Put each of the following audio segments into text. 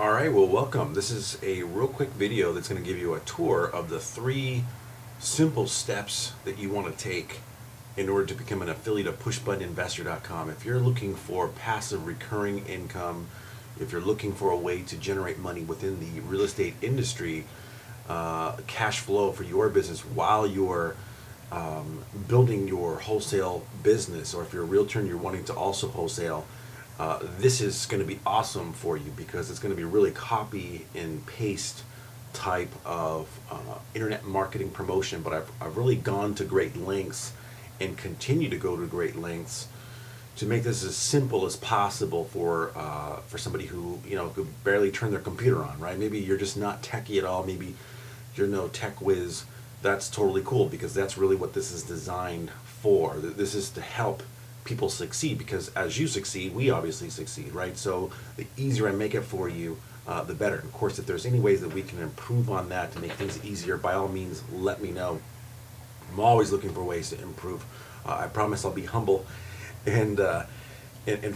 All right, well, welcome. This is a real quick video that's going to give you a tour of the 3 simple steps that you want to take in order to become an affiliate of pushbuttoninvestor.com. If you're looking for passive recurring income, if you're looking for a way to generate money within the real estate industry, cash flow for your business while you're building your wholesale business, or if you're a realtor and you're wanting to also wholesale, this is going to be awesome for you because it's going to be really copy and paste type of internet marketing promotion. But I've really gone to great lengths and continue to go to great lengths to make this as simple as possible for somebody who could barely turn their computer on. Right? Maybe you're just not techie at all. Maybe you're no tech whiz. That's totally cool because that's really what this is designed for. This is to help people succeed, because as you succeed, we obviously succeed, right? So the easier I make it for you, the better. And of course, if there's any ways that we can improve on that to make things easier, by all means, let me know. I'm always looking for ways to improve. I promise I'll be humble and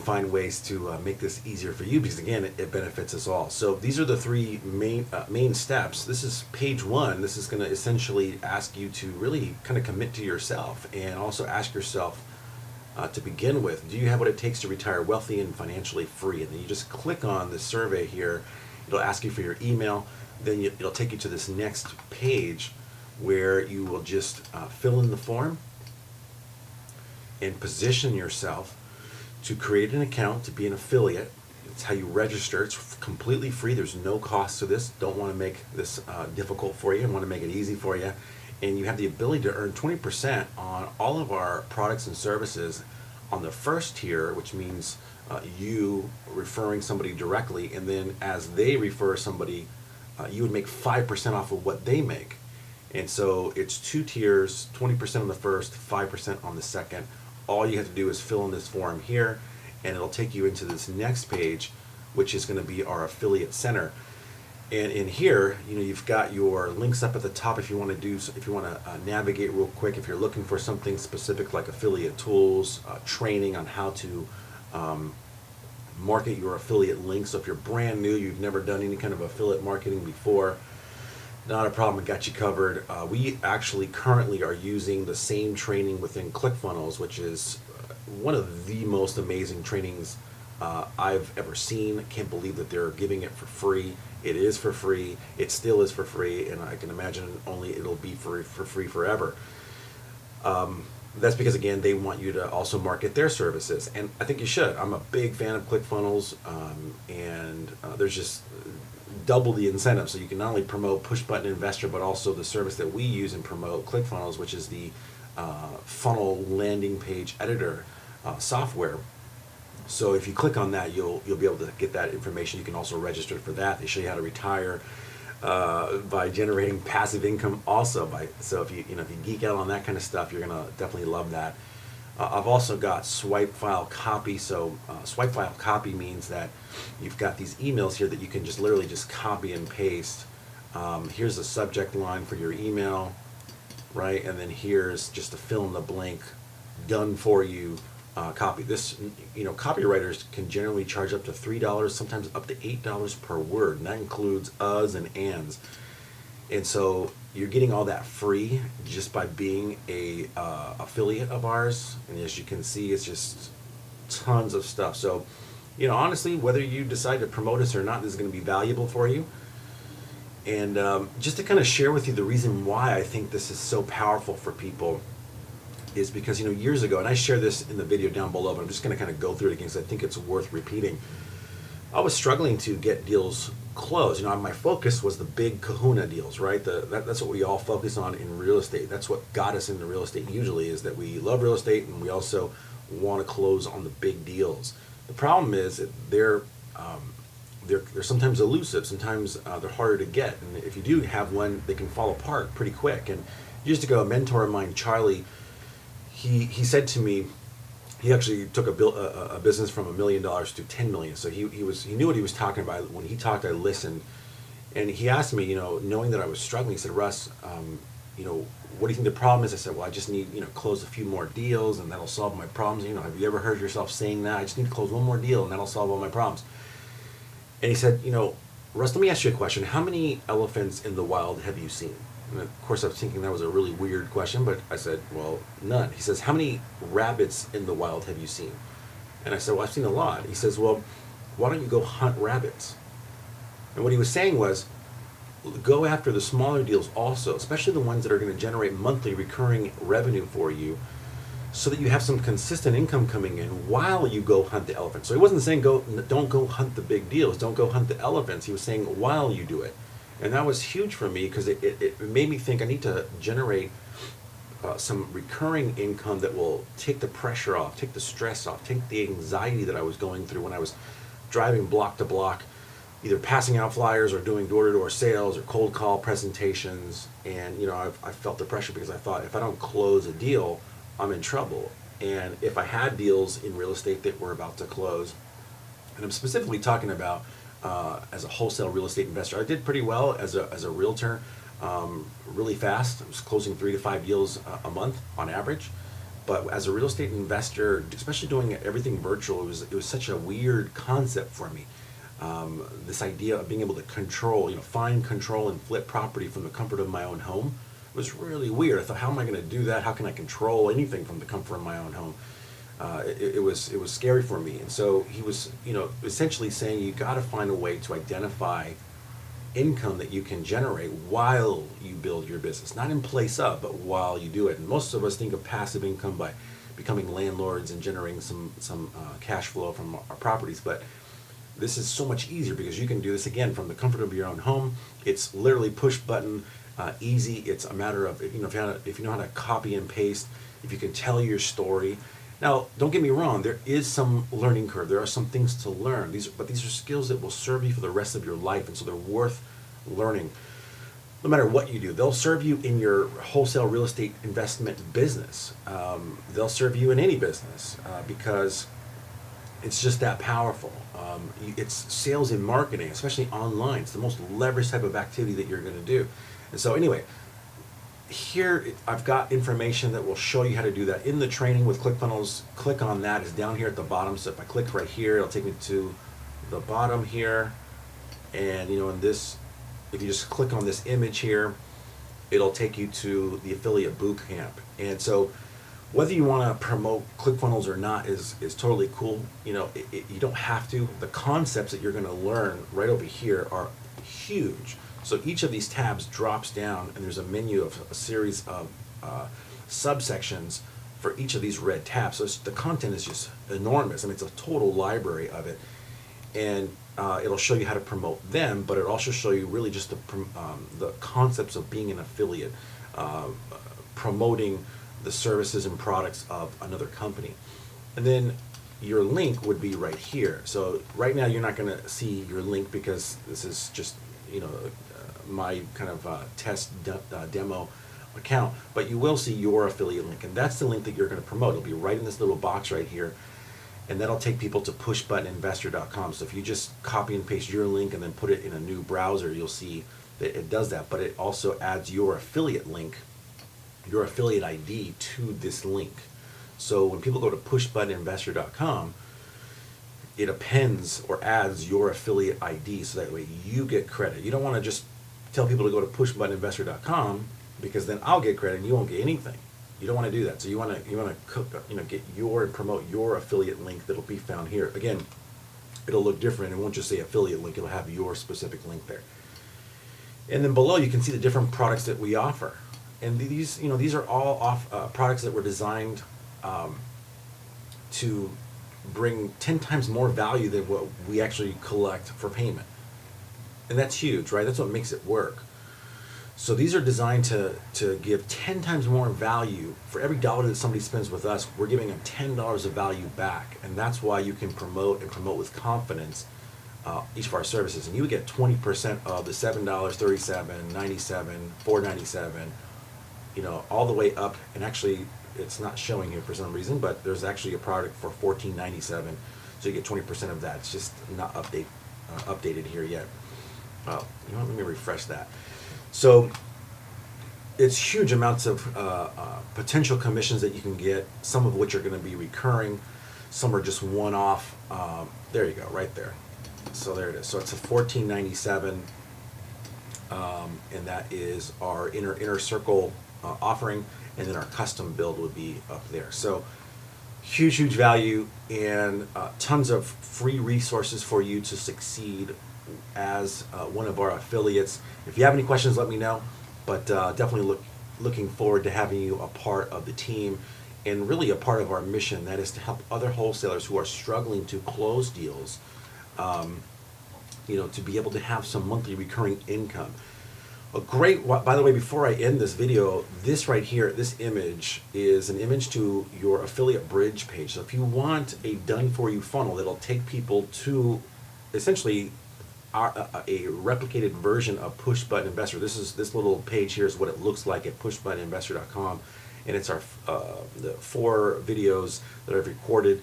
find ways to make this easier for you, because again, it benefits us all. So these are the 3 main steps. This is page 1. This is going to essentially ask you to really kind of commit to yourself and also ask yourself, to begin with, do you have what it takes to retire wealthy and financially free? And then you just click on the survey here. It'll ask you for your email. Then it'll take you to this next page where you will just fill in the form and position yourself to create an account to be an affiliate. It's how you register. It's completely free. There's no cost to this. Don't want to make this difficult for you. I want to make it easy for you. And you have the ability to earn 20% on all of our products and services on the first tier, which means you referring somebody directly, and then as they refer somebody, you would make 5% off of what they make. And so it's 2 tiers, 20% on the first, 5% on the second. All you have to do is fill in this form here, and it'll take you into this next page, which is going to be our affiliate center. And in here, you've got your links up at the top if you want to navigate real quick. If you're looking for something specific like affiliate tools, training on how to market your affiliate links. So if you're brand new, you've never done any kind of affiliate marketing before, not a problem. We got you covered. We actually currently are using the same training within ClickFunnels, which is one of the most amazing trainings I've ever seen. I can't believe that they're giving it for free. It is for free. It still is for free, and I can imagine it'll be for free forever. That's because, again, they want you to also market their services, and I think you should. I'm a big fan of ClickFunnels, and there's just double the incentive. So you can not only promote Push Button Investor, but also the service that we use and promote, ClickFunnels, which is the funnel landing page editor software. So if you click on that, you'll be able to get that information. You can also register for that. They show you how to retire by generating passive income also. So if you geek out on that kind of stuff, you're gonna definitely love that. I've also got swipe file copy. So swipe file copy means that you've got these emails here that you can just literally just copy and paste. Here's the subject line for your email, right? And then here's just a fill in the blank, done for you. Copy. This, copywriters can generally charge up to $3, sometimes up to $8 per word, and that includes uhs and ands. And so you're getting all that free just by being a affiliate of ours. And as you can see, it's just tons of stuff. So, honestly, whether you decide to promote us or not, this is going to be valuable for you. And just to kind of share with you the reason why I think this is so powerful for people is because, years ago, and I share this in the video down below, but I'm just going to kind of go through it again because I think it's worth repeating. I was struggling to get deals closed. My focus was the big kahuna deals, right? That's what we all focus on in real estate. That's what got us into real estate usually, is that we love real estate and we also want to close on the big deals. The problem is that they're sometimes elusive. Sometimes they're harder to get. And if you do have one, they can fall apart pretty quick. And years ago, a mentor of mine, Charlie, he said to me, he actually took a business from $1 million to $10 million. So he knew what he was talking about. When he talked, I listened, and he asked me, knowing that I was struggling, he said, Russ, what do you think the problem is? I said, well, I just need close a few more deals, and that'll solve my problems. Have you ever heard yourself saying that? I just need to close one more deal, and that'll solve all my problems. And he said, Russ, let me ask you a question. How many elephants in the wild have you seen? And of course, I was thinking that was a really weird question, but I said, well, none. He says, how many rabbits in the wild have you seen? And I said, well, I've seen a lot. He says, well, why don't you go hunt rabbits? And what he was saying was, go after the smaller deals also, especially the ones that are going to generate monthly recurring revenue for you, so that you have some consistent income coming in while you go hunt the elephants. So he wasn't saying don't go hunt the big deals, don't go hunt the elephants. He was saying while you do it. And that was huge for me because it made me think I need to generate some recurring income that will take the pressure off, take the stress off, take the anxiety that I was going through when I was driving block to block, either passing out flyers or doing door-to-door sales or cold call presentations. And I felt the pressure because I thought if I don't close a deal, I'm in trouble. And if I had deals in real estate that were about to close, and I'm specifically talking about as a wholesale real estate investor, I did pretty well as a realtor, really fast. I was closing 3 to 5 deals a month on average. But as a real estate investor, especially doing everything virtual, it was such a weird concept for me. This idea of being able to control, find, control, and flip property from the comfort of my own home was really weird. I thought, how am I going to do that? How can I control anything from the comfort of my own home? It was scary for me. And so he was, essentially saying you got to find a way to identify income that you can generate while you build your business, not in place of, but while you do it. And most of us think of passive income by becoming landlords and generating some cash flow from our properties, but this is so much easier because you can do this again from the comfort of your own home. It's literally push button. Easy. It's a matter of if you know how to copy and paste, if you can tell your story. Now, don't get me wrong. There is some learning curve. There are some things to learn. But these are skills that will serve you for the rest of your life, and so they're worth learning. No matter what you do, they'll serve you in your wholesale real estate investment business. They'll serve you in any business because it's just that powerful. It's sales and marketing, especially online. It's the most leveraged type of activity that you're going to do. And so anyway, here I've got information that will show you how to do that in the training with ClickFunnels. Click on that. It's down here at the bottom. So if I click right here, it'll take me to the bottom here. And in this, if you just click on this image here, it'll take you to the affiliate bootcamp. And so whether you want to promote ClickFunnels or not is totally cool. You don't have to. The concepts that you're going to learn right over here are huge. So each of these tabs drops down, and there's a menu of a series of subsections for each of these red tabs. So the content is just enormous. I mean, it's a total library of it. And it'll show you how to promote them, but it'll also show you really just the concepts of being an affiliate, promoting the services and products of another company. And then your link would be right here. So right now you're not going to see your link because this is just my kind of test demo account, but you will see your affiliate link, and that's the link that you're going to promote. It'll be right in this little box right here, and that'll take people to pushbuttoninvestor.com. So if you just copy and paste your link and then put it in a new browser, you'll see that it does that, but it also adds your affiliate link, your affiliate ID to this link. So when people go to pushbuttoninvestor.com, it appends or adds your affiliate ID so that way you get credit. You don't want to just tell people to go to pushbuttoninvestor.com because then I'll get credit and you won't get anything. You don't want to do that. So you want to get your and promote your affiliate link that'll be found here. Again, it'll look different. It won't just say affiliate link. It'll have your specific link there. And then below you can see the different products that we offer. And these are all products that were designed to bring 10 times more value than what we actually collect for payment. And that's huge, right? That's what makes it work. So these are designed to give 10 times more value. For every dollar that somebody spends with us, we're giving them $10 of value back. And that's why you can promote with confidence each of our services. And you would get 20% of the $7, $37, $97, $497, all the way up. And actually, it's not showing here for some reason, but there's actually a product for $14.97, so you get 20% of that. It's just not updated here yet. Let me refresh that. So it's huge amounts of potential commissions that you can get, some of which are going to be recurring, some are just one-off. There you go, right there. So there it is. So it's a $14.97, and that is our inner circle offering, and then our custom build would be up there. So huge value, and tons of free resources for you to succeed as one of our affiliates. If you have any questions, let me know, but definitely looking forward to having you a part of the team, and really a part of our mission, that is to help other wholesalers who are struggling to close deals, to be able to have some monthly recurring income. By the way, before I end this video, this right here, this image is an image to your affiliate bridge page. So if you want a done-for-you funnel that'll take people to essentially a replicated version of Push Button Investor. This little page here is what it looks like at pushbuttoninvestor.com, and it's the 4 videos that I've recorded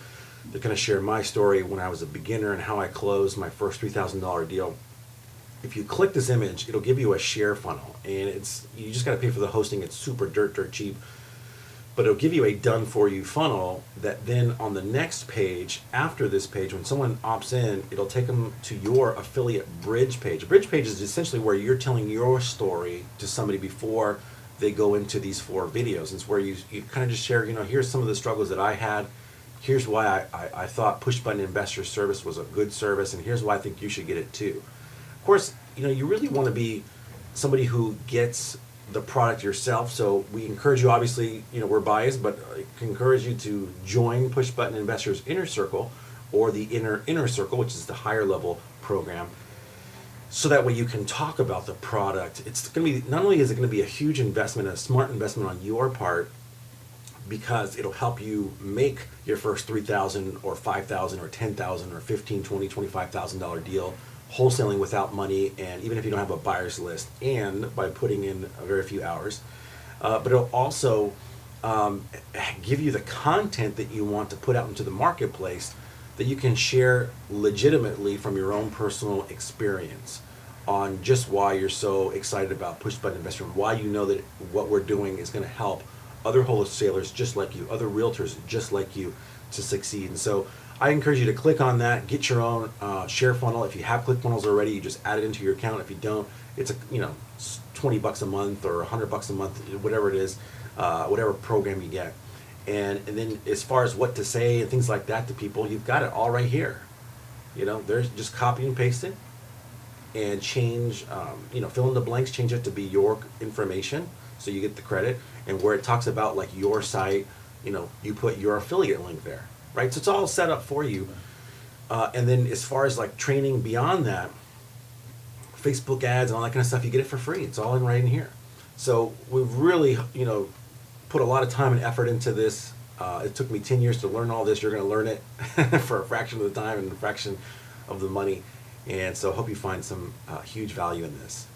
that kind of share my story when I was a beginner and how I closed my first $3,000 deal. If you click this image, it'll give you a share funnel, and you just got to pay for the hosting. It's super dirt cheap, but it'll give you a done-for-you funnel that then on the next page, after this page, when someone opts in, it'll take them to your affiliate bridge page. A bridge page is essentially where you're telling your story to somebody before they go into these 4 videos. It's where you kind of just share, here's some of the struggles that I had. Here's why I thought Push Button Investor service was a good service, and here's why I think you should get it too. Of course, you really want to be somebody who gets the product yourself. So we encourage you, obviously, we're biased, but I can encourage you to join Push Button Investors Inner Circle, or the Inner Circle, which is the higher level program. So that way you can talk about the product. It's going to be, not only is it going to be a huge investment, a smart investment on your part, because it'll help you make your first $3,000 or $5,000 or $10,000 or $15,000, $20,000, $25,000 deal wholesaling without money, and even if you don't have a buyer's list, and by putting in a very few hours. But it'll also give you the content that you want to put out into the marketplace that you can share legitimately from your own personal experience on just why you're so excited about Push Button Investor, and why you know that what we're doing is going to help other wholesalers just like you, other realtors just like you, to succeed. And so I encourage you to click on that, get your own share funnel. If you have ClickFunnels already, you just add it into your account. If you don't, it's $20 a month or $100 a month, whatever it is, whatever program you get. And then as far as what to say and things like that to people, you've got it all right here. There's just copy and paste it, and change, fill in the blanks, change it to be your information so you get the credit. And where it talks about like your site, you put your affiliate link there. Right, so it's all set up for you, and then as far as like training beyond that, Facebook ads and all that kind of stuff, you get it for free. It's all right in here. So we've really, put a lot of time and effort into this. It took me 10 years to learn all this. You're going to learn it for a fraction of the time and a fraction of the money, and so I hope you find some huge value in this.